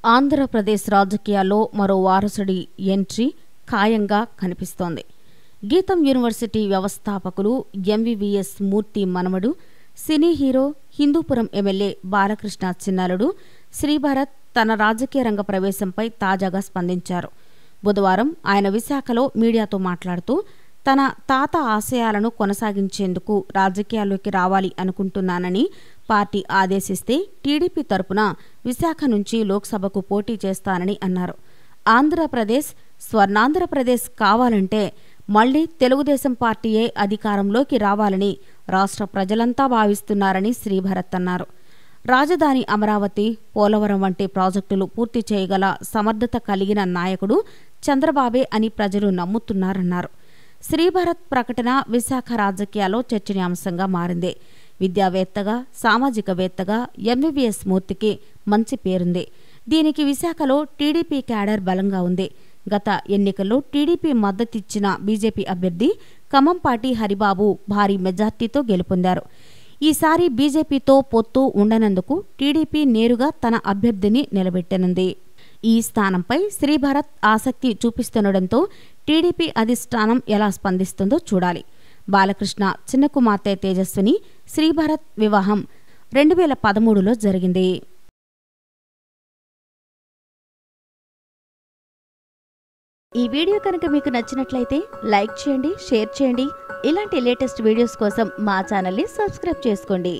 ఆంధ్రప్రదేశ్ రాజకీయాల్లో మరో వారసుడి ఎంట్రీ ఖాయంగా కనిపిస్తోంది. గీతం యూనివర్సిటీ వ్యవస్థాపకులు ఎంవీవీఎస్ మూర్తి మనవడు, cine hero, Hindupuram MLA Balakrishna చిన్నలుడు శ్రీభరత్ తన రాజకీయ రంగ ప్రవేశంపై తాజాగా స్పందించారు. బుధవారం ఆయన విశాఖలో మీడియాతో మాట్లాడుతూ తన తాత ఆశయాలను కొనసాగించేందుకు రాజకీయాల్లోకి రావాలి అనుకుంటున్నానని, పార్టీ ఆదేశిస్తే టీడీపీ తరపున విశాఖ నుంచి లోక్సభకు పోటీ చేస్తానని అన్నారు. ఆంధ్రప్రదేశ్ స్వర్ణాంధ్రప్రదేశ్ కావాలంటే మళ్లీ తెలుగుదేశం పార్టీయే అధికారంలోకి రావాలని రాష్ట్ర ప్రజలంతా భావిస్తున్నారని శ్రీభరత్ అన్నారు. రాజధాని అమరావతి, పోలవరం వంటి ప్రాజెక్టులు పూర్తి చేయగల సమర్థత కలిగిన నాయకుడు చంద్రబాబే అని ప్రజలు నమ్ముతున్నారన్నారు. శ్రీభరత్ ప్రకటన విశాఖ రాజకీయాల్లో చర్చనీయాంశంగా మారింది. విద్యావేత్తగా, సామాజికవేత్తగా ఎంవీవీఎస్ మూర్తికి మంచి పేరుంది. దీనికి విశాఖలో టీడీపీ క్యాడర్ బలంగా ఉంది. గత ఎన్నికల్లో టీడీపీ మద్దతిచ్చిన బీజేపీ అభ్యర్థి ఖమ్మంపాటి హరిబాబు భారీ మెజార్టీతో గెలుపొందారు. ఈసారి బీజేపీతో పొత్తు ఉండనందుకు టీడీపీ నేరుగా తన అభ్యర్థిని నిలబెట్టనుంది. ఈ స్థానంపై శ్రీభరత్ ఆసక్తి చూపిస్తుండటంతో టీడీపీ అధిష్టానం ఎలా స్పందిస్తుందో చూడాలి. బాలకృష్ణ చిన్న కుమార్తె తేజస్విని శ్రీభరత్ వివాహం 2013లో జరిగింది. ఈ వీడియో కనుక మీకు నచ్చినట్లయితే లైక్ చేయండి, షేర్ చేయండి. ఇలాంటి లేటెస్ట్ వీడియోస్ కోసం మా ఛానల్ని సబ్స్క్రైబ్ చేసుకోండి.